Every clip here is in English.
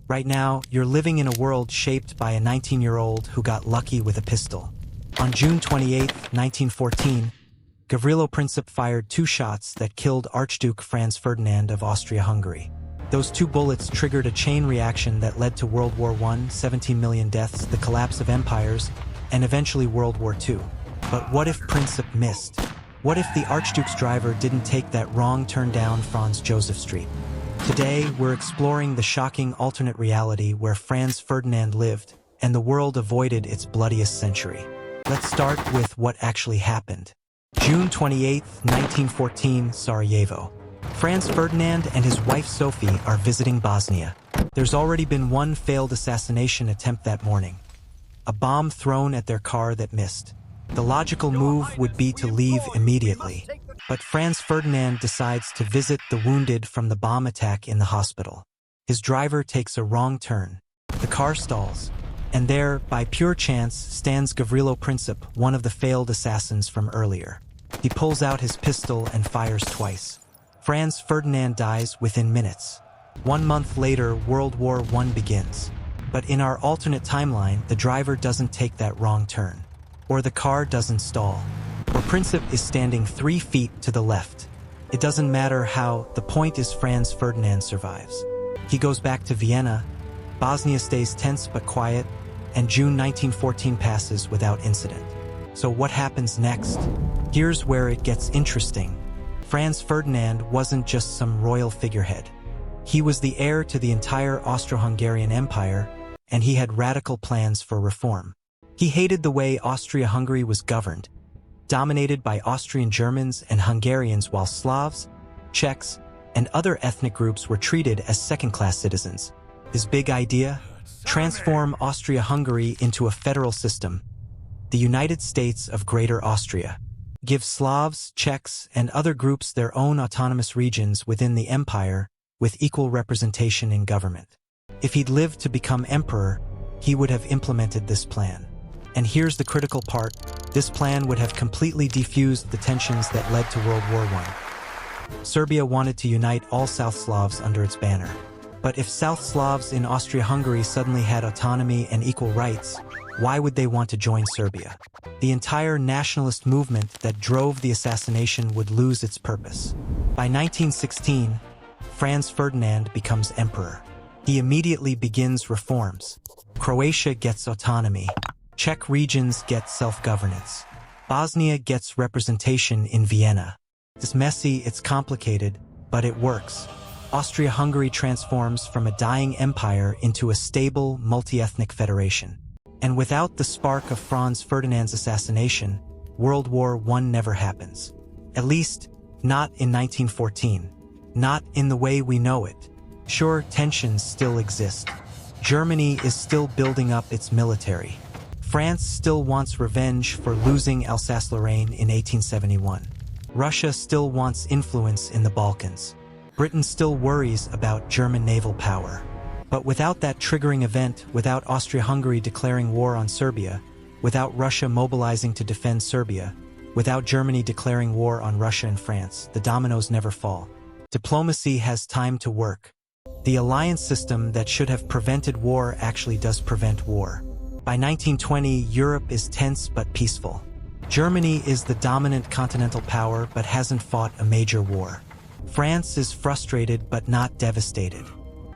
Right now, you're living in a world shaped by a 19-year-old who got lucky with a pistol. On June 28, 1914, Gavrilo Princip fired 2 shots that killed Archduke Franz Ferdinand of Austria-Hungary. Those 2 bullets triggered a chain reaction that led to World War I, 17 million deaths, the collapse of empires, and eventually World War II. But what if Princip missed? What if the Archduke's driver didn't take that wrong turn down Franz Joseph Street? Today, we're exploring the shocking alternate reality where Franz Ferdinand lived, and the world avoided its bloodiest century. Let's start with what actually happened. June 28, 1914, Sarajevo. Franz Ferdinand and his wife Sophie are visiting Bosnia. There's already been one failed assassination attempt that morning. A bomb thrown at their car that missed. The logical move would be to leave immediately. But Franz Ferdinand decides to visit the wounded from the bomb attack in the hospital. His driver takes a wrong turn. The car stalls. And there, by pure chance, stands Gavrilo Princip, one of the failed assassins from earlier. He pulls out his pistol and fires twice. Franz Ferdinand dies within minutes. 1 month later, World War I begins. But in our alternate timeline, the driver doesn't take that wrong turn. Or the car doesn't stall. Or Princip is standing 3 feet to the left. It doesn't matter how, the point is Franz Ferdinand survives. He goes back to Vienna. Bosnia stays tense but quiet, and June 1914 passes without incident. So what happens next? Here's where it gets interesting. Franz Ferdinand wasn't just some royal figurehead. He was the heir to the entire Austro-Hungarian Empire, and he had radical plans for reform. He hated the way Austria-Hungary was governed, dominated by Austrian Germans and Hungarians, while Slavs, Czechs, and other ethnic groups were treated as second-class citizens. His big idea? Transform Austria-Hungary into a federal system, the United States of Greater Austria. Give Slavs, Czechs, and other groups their own autonomous regions within the empire with equal representation in government. If he'd lived to become emperor, he would have implemented this plan. And here's the critical part. This plan would have completely defused the tensions that led to World War I. Serbia wanted to unite all South Slavs under its banner. But if South Slavs in Austria-Hungary suddenly had autonomy and equal rights, why would they want to join Serbia? The entire nationalist movement that drove the assassination would lose its purpose. By 1916, Franz Ferdinand becomes emperor. He immediately begins reforms. Croatia gets autonomy. Czech regions get self-governance. Bosnia gets representation in Vienna. It's messy, it's complicated, but it works. Austria-Hungary transforms from a dying empire into a stable, multi-ethnic federation. And without the spark of Franz Ferdinand's assassination, World War I never happens. At least, not in 1914. Not in the way we know it. Sure, tensions still exist. Germany is still building up its military. France still wants revenge for losing Alsace-Lorraine in 1871. Russia still wants influence in the Balkans. Britain still worries about German naval power. But without that triggering event, without Austria-Hungary declaring war on Serbia, without Russia mobilizing to defend Serbia, without Germany declaring war on Russia and France, the dominoes never fall. Diplomacy has time to work. The alliance system that should have prevented war actually does prevent war. By 1920, Europe is tense but peaceful. Germany is the dominant continental power but hasn't fought a major war. France is frustrated but not devastated.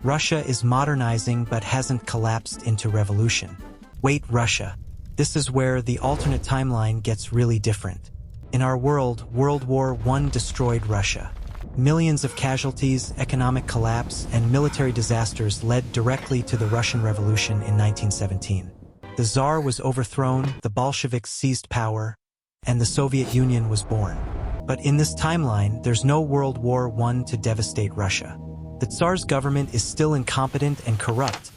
Russia is modernizing but hasn't collapsed into revolution. Wait, Russia. This is where the alternate timeline gets really different. In our world, World War I destroyed Russia. Millions of casualties, economic collapse, and military disasters led directly to the Russian Revolution in 1917. The Tsar was overthrown, the Bolsheviks seized power, and the Soviet Union was born. But in this timeline, there's no World War I to devastate Russia. The Tsar's government is still incompetent and corrupt,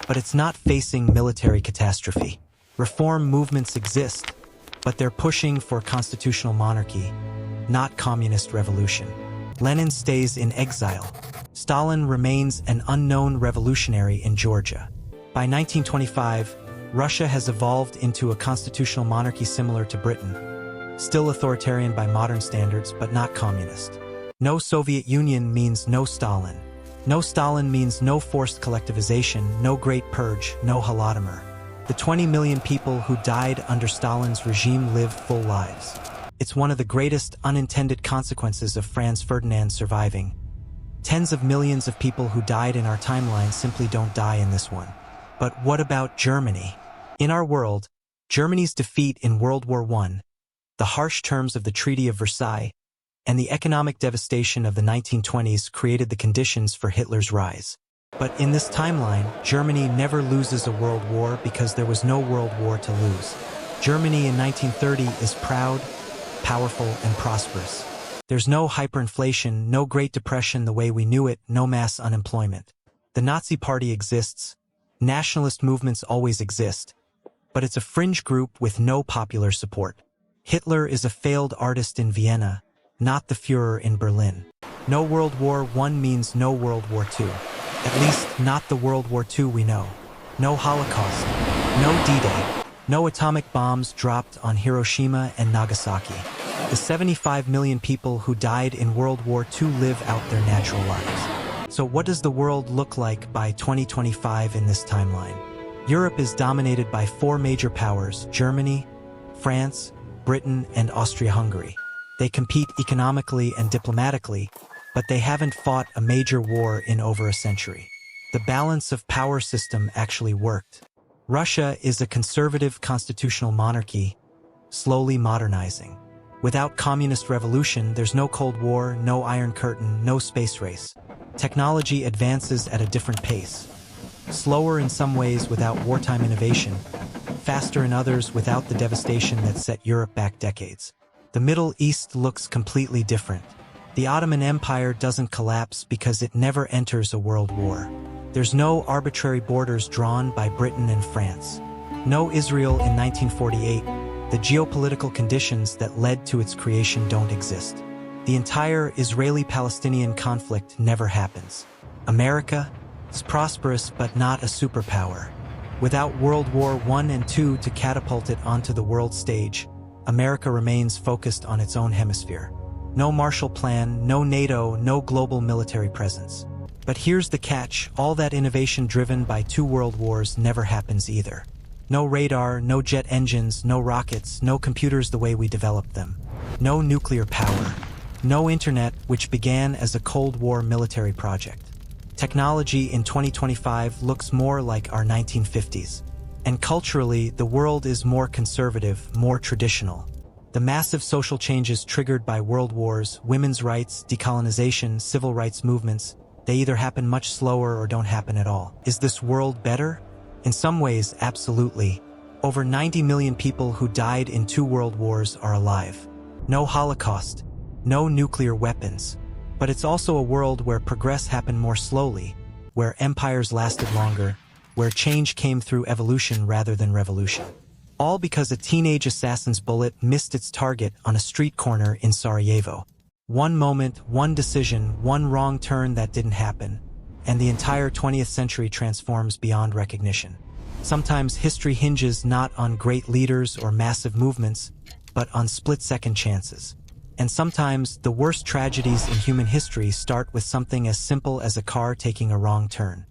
but it's not facing military catastrophe. Reform movements exist, but they're pushing for constitutional monarchy, not communist revolution. Lenin stays in exile. Stalin remains an unknown revolutionary in Georgia. By 1925, Russia has evolved into a constitutional monarchy similar to Britain, still authoritarian by modern standards but not communist. No Soviet Union means no Stalin. No Stalin means no forced collectivization, no Great Purge, no Holodomor. The 20 million people who died under Stalin's regime lived full lives. It's one of the greatest unintended consequences of Franz Ferdinand surviving. Tens of millions of people who died in our timeline simply don't die in this one. But what about Germany? In our world, Germany's defeat in World War I, the harsh terms of the Treaty of Versailles, and the economic devastation of the 1920s created the conditions for Hitler's rise. But in this timeline, Germany never loses a world war because there was no world war to lose. Germany in 1930 is proud, powerful, and prosperous. There's no hyperinflation, no Great Depression the way we knew it, no mass unemployment. The Nazi Party exists. Nationalist movements always exist. But it's a fringe group with no popular support. Hitler is a failed artist in Vienna, not the Führer in Berlin. No World War I means no World War II. At least, not the World War II we know. No Holocaust. No D-Day. No atomic bombs dropped on Hiroshima and Nagasaki. The 75 million people who died in World War II live out their natural lives. So what does the world look like by 2025 in this timeline? Europe is dominated by four major powers: Germany, France, Britain, and Austria-Hungary. They compete economically and diplomatically, but they haven't fought a major war in over a century. The balance of power system actually worked. Russia is a conservative constitutional monarchy, slowly modernizing. Without communist revolution, there's no Cold War, no Iron Curtain, no space race. Technology advances at a different pace. Slower in some ways without wartime innovation, faster in others without the devastation that set Europe back decades. The Middle East looks completely different. The Ottoman Empire doesn't collapse because it never enters a world war. There's no arbitrary borders drawn by Britain and France. No Israel in 1948. The geopolitical conditions that led to its creation don't exist. The entire Israeli-Palestinian conflict never happens. America is prosperous but not a superpower. Without World War I and II to catapult it onto the world stage, America remains focused on its own hemisphere. No Marshall Plan, no NATO, no global military presence. But here's the catch: all that innovation driven by two world wars never happens either. No radar, no jet engines, no rockets, no computers the way we developed them. No nuclear power. No internet, which began as a Cold War military project. Technology in 2025 looks more like our 1950s. And culturally, the world is more conservative, more traditional. The massive social changes triggered by world wars, women's rights, decolonization, civil rights movements, they either happen much slower or don't happen at all. Is this world better? In some ways, absolutely. Over 90 million people who died in two world wars are alive. No Holocaust, no nuclear weapons. But it's also a world where progress happened more slowly, where empires lasted longer, where change came through evolution rather than revolution. All because a teenage assassin's bullet missed its target on a street corner in Sarajevo. One moment, one decision, one wrong turn that didn't happen, and the entire 20th century transforms beyond recognition. Sometimes history hinges not on great leaders or massive movements, but on split-second chances. And sometimes the worst tragedies in human history start with something as simple as a car taking a wrong turn.